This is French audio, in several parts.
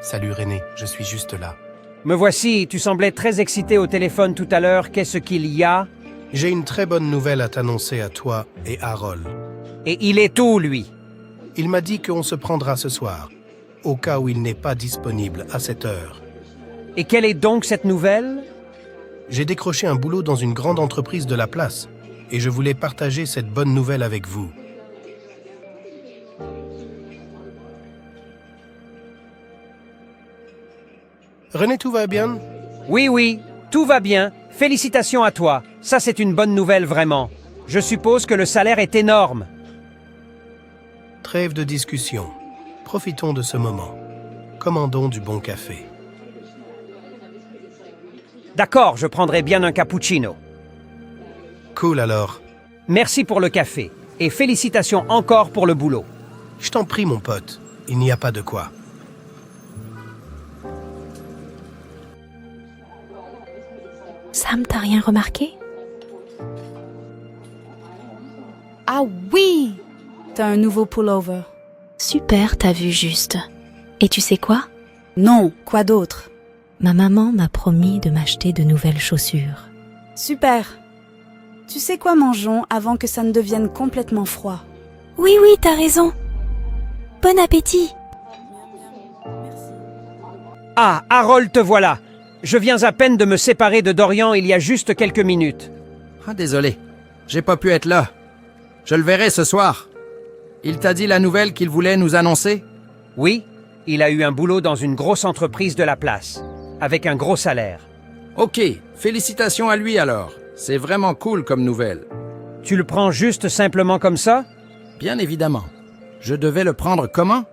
Salut René, je suis juste là. Me voici, tu semblais très excité au téléphone tout à l'heure. Qu'est-ce qu'il y a? J'ai une très bonne nouvelle à t'annoncer à toi et Harold. Et il est où, lui? Il m'a dit qu'on se prendra ce soir, au cas où il n'est pas disponible à cette heure. Et quelle est donc cette nouvelle? J'ai décroché un boulot dans une grande entreprise de la place, et je voulais partager cette bonne nouvelle avec vous. René, tout va bien? Oui, tout va bien. Félicitations à toi. Ça, c'est une bonne nouvelle, vraiment. Je suppose que le salaire est énorme. Trêve de discussion. Profitons de ce moment. Commandons du bon café. D'accord, je prendrai bien un cappuccino. Cool alors. Merci pour le café. Et félicitations encore pour le boulot. Je t'en prie, mon pote. Il n'y a pas de quoi. Sam, t'as rien remarqué? Ah oui! T'as un nouveau pullover. Super, t'as vu juste. Et tu sais quoi? Non, quoi d'autre? Ma maman m'a promis de m'acheter de nouvelles chaussures. Super. Tu sais quoi, mangeons avant que ça ne devienne complètement froid. Oui, t'as raison. Bon appétit. Ah, Harold, te voilà. Je viens à peine de me séparer de Dorian il y a juste quelques minutes. Ah, désolé. J'ai pas pu être là. Je le verrai ce soir. Il t'a dit la nouvelle qu'il voulait nous annoncer? Oui, il a eu un boulot dans une grosse entreprise de la place, avec un gros salaire. Ok, félicitations à lui alors. C'est vraiment cool comme nouvelle. Tu le prends juste simplement comme ça? Bien évidemment. Je devais le prendre comment?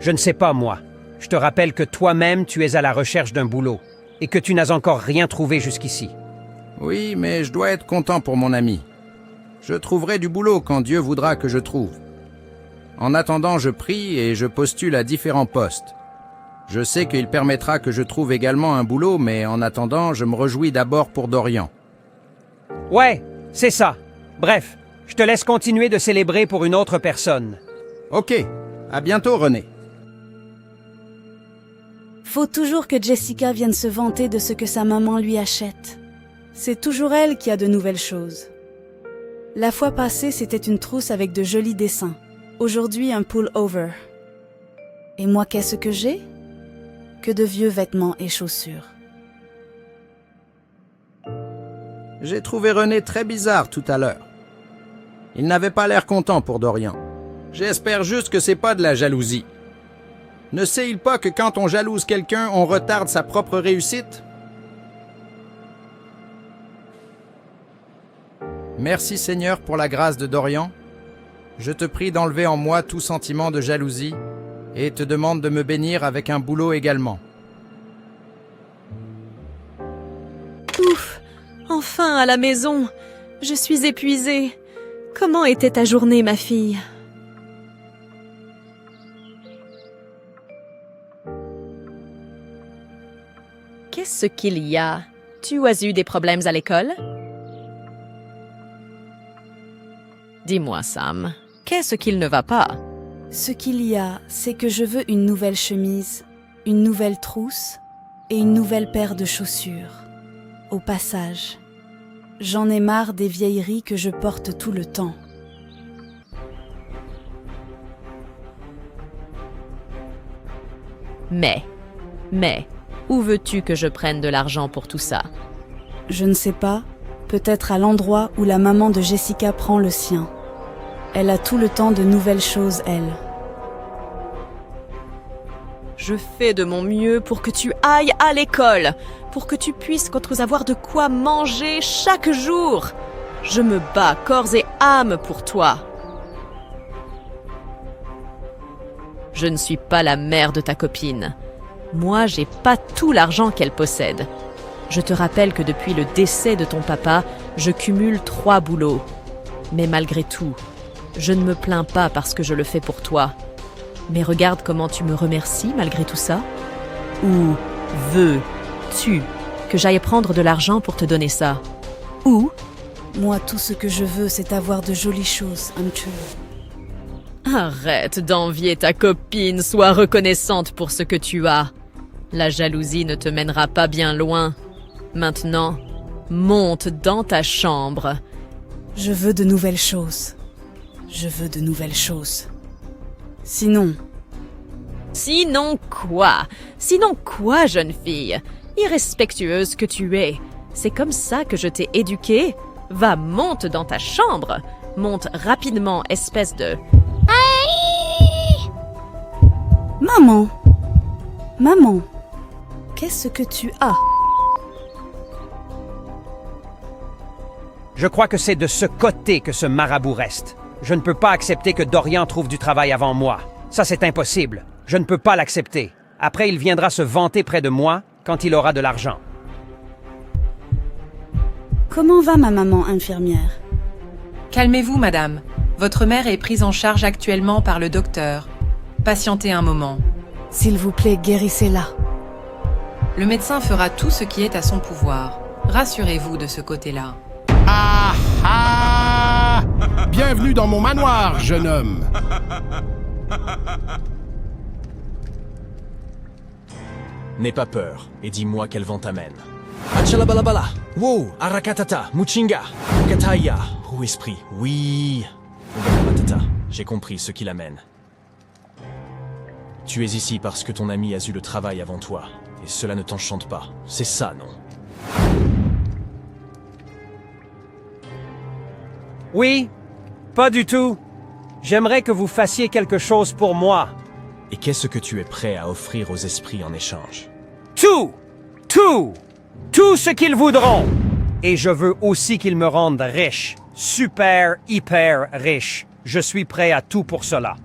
Je ne sais pas, moi. Je te rappelle que toi-même, tu es à la recherche d'un boulot, et que tu n'as encore rien trouvé jusqu'ici. Oui, mais je dois être content pour mon ami. Je trouverai du boulot quand Dieu voudra que je trouve. En attendant, je prie et je postule à différents postes. Je sais qu'il permettra que je trouve également un boulot, mais en attendant, je me réjouis d'abord pour Dorian. Ouais, c'est ça. Bref, je te laisse continuer de célébrer pour une autre personne. Ok, à bientôt René. Faut toujours que Jessica vienne se vanter de ce que sa maman lui achète. C'est toujours elle qui a de nouvelles choses. La fois passée, c'était une trousse avec de jolis dessins. Aujourd'hui, un pull-over. Et moi, qu'est-ce que j'ai? Que de vieux vêtements et chaussures. J'ai trouvé René très bizarre tout à l'heure. Il n'avait pas l'air content pour Dorian. J'espère juste que c'est pas de la jalousie. Ne sait-il pas que quand on jalouse quelqu'un, on retarde sa propre réussite? Merci Seigneur pour la grâce de Dorian. Je te prie d'enlever en moi tout sentiment de jalousie et te demande de me bénir avec un boulot également. Ouf, enfin à la maison. Je suis épuisée. Comment était ta journée, ma fille? Qu'est-ce qu'il y a? Tu as eu des problèmes à l'école? Dis-moi, Sam, qu'est-ce qu'il ne va pas? Ce qu'il y a, c'est que je veux une nouvelle chemise, une nouvelle trousse et une nouvelle paire de chaussures. Au passage, j'en ai marre des vieilleries que je porte tout le temps. Mais, où veux-tu que je prenne de l'argent pour tout ça? Je ne sais pas, peut-être à l'endroit où la maman de Jessica prend le sien. Elle a tout le temps de nouvelles choses, elle. Je fais de mon mieux pour que tu ailles à l'école, pour que tu puisses avoir de quoi manger chaque jour. Je me bats corps et âme pour toi. Je ne suis pas la mère de ta copine. Moi, j'ai pas tout l'argent qu'elle possède. Je te rappelle que depuis le décès de ton papa, je cumule 3 boulots. Mais malgré tout, je ne me plains pas parce que je le fais pour toi. Mais regarde comment tu me remercies malgré tout ça. Où veux-tu que j'aille prendre de l'argent pour te donner ça? Où? Moi, tout ce que je veux, c'est avoir de jolies choses, Untrue. Arrête d'envier ta copine, sois reconnaissante pour ce que tu as. La jalousie ne te mènera pas bien loin. Maintenant, monte dans ta chambre. Je veux de nouvelles choses. Je veux de nouvelles choses. Sinon, Sinon quoi? Sinon quoi, jeune fille? Irrespectueuse que tu es. C'est comme ça que je t'ai éduquée? Va, monte dans ta chambre. Monte rapidement, espèce de... maman, maman, qu'est-ce que tu as? Je crois que c'est de ce côté que ce marabout reste. Je ne peux pas accepter que Dorian trouve du travail avant moi. Ça, c'est impossible. Je ne peux pas l'accepter. Après, il viendra se vanter près de moi quand il aura de l'argent. Comment va ma maman infirmière? Calmez-vous, madame. Votre mère est prise en charge actuellement par le docteur. Patientez un moment. S'il vous plaît, guérissez-la. Le médecin fera tout ce qui est à son pouvoir. Rassurez-vous de ce côté-là. Ah ah! Bienvenue dans mon manoir, jeune homme. N'aie pas peur et dis-moi quel vent t'amène. Achalabalabala, wow, arakatata, muchinga, kataya, ou esprit, oui. Matata, j'ai compris ce qui l'amène. Tu es ici parce que ton ami a eu le travail avant toi, et cela ne t'enchante pas. C'est ça, non? Oui, pas du tout. J'aimerais que vous fassiez quelque chose pour moi. Et qu'est-ce que tu es prêt à offrir aux esprits en échange? Tout! Tout! Tout ce qu'ils voudront! Et je veux aussi qu'ils me rendent riche. Super, hyper riche. Je suis prêt à tout pour cela.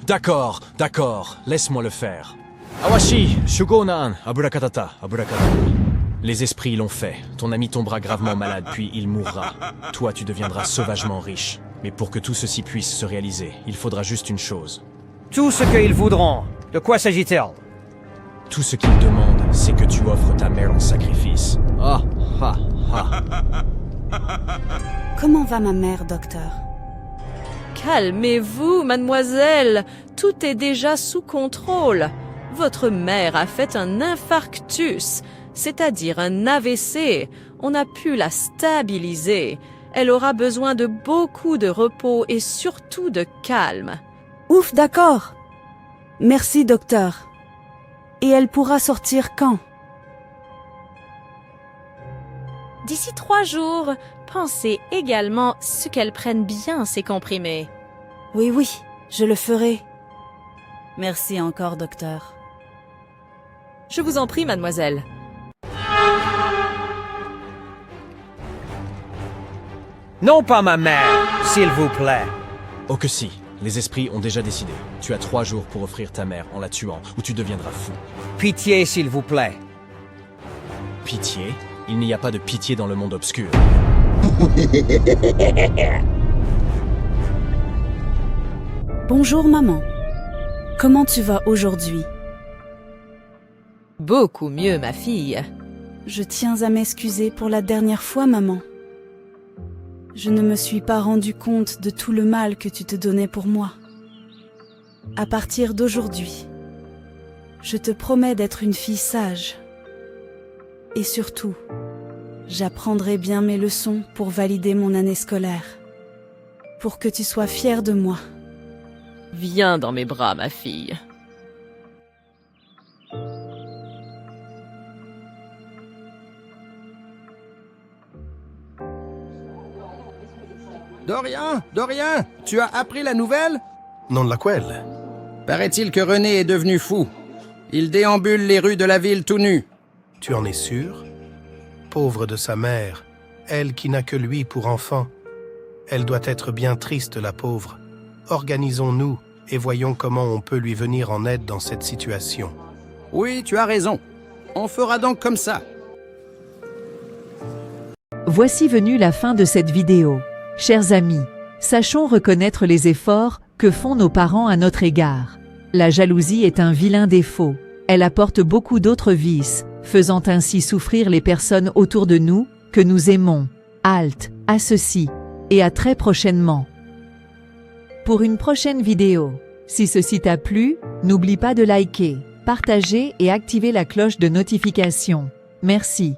D'accord, d'accord, laisse-moi le faire. Awashi, Shugonan, Aburakatata, Aburakatata. Les esprits l'ont fait. Ton ami tombera gravement malade, puis il mourra. Toi, tu deviendras sauvagement riche. Mais pour que tout ceci puisse se réaliser, il faudra juste une chose. Tout ce qu'ils voudront. De quoi s'agit-il? Tout ce qu'ils demandent, c'est que tu offres ta mère en sacrifice. Ah, ah, ah. Comment va ma mère, docteur? Calmez-vous, mademoiselle. Tout est déjà sous contrôle. Votre mère a fait un infarctus, c'est-à-dire un AVC. On a pu la stabiliser. Elle aura besoin de beaucoup de repos et surtout de calme. Ouf, d'accord. Merci, docteur. Et elle pourra sortir quand? D'ici 3 jours, pensez également ce qu'elle prenne bien ses comprimés. Oui, oui, je le ferai. Merci encore, docteur. Je vous en prie, mademoiselle. Non pas ma mère, s'il vous plaît. Oh que si, les esprits ont déjà décidé. Tu as 3 jours pour offrir ta mère en la tuant, ou tu deviendras fou. Pitié, s'il vous plaît. Pitié? Il n'y a pas de pitié dans le monde obscur. Bonjour, maman. Comment tu vas aujourd'hui? Beaucoup mieux, ma fille. Je tiens à m'excuser pour la dernière fois, maman. Je ne me suis pas rendu compte de tout le mal que tu te donnais pour moi. À partir d'aujourd'hui, je te promets d'être une fille sage. Et surtout, j'apprendrai bien mes leçons pour valider mon année scolaire. Pour que tu sois fière de moi. Viens dans mes bras, ma fille. Dorian, Dorian, tu as appris la nouvelle? Non de laquelle? Paraît-il que René est devenu fou. Il déambule les rues de la ville tout nu. Tu en es sûr? Pauvre de sa mère, elle qui n'a que lui pour enfant. Elle doit être bien triste, la pauvre. Organisons-nous et voyons comment on peut lui venir en aide dans cette situation. Oui, tu as raison. On fera donc comme ça. Voici venue la fin de cette vidéo. Chers amis, sachons reconnaître les efforts que font nos parents à notre égard. La jalousie est un vilain défaut. Elle apporte beaucoup d'autres vices, faisant ainsi souffrir les personnes autour de nous, que nous aimons. Halte à ceci, et à très prochainement. Pour une prochaine vidéo. Si ceci t'a plu, n'oublie pas de liker, partager et activer la cloche de notification. Merci.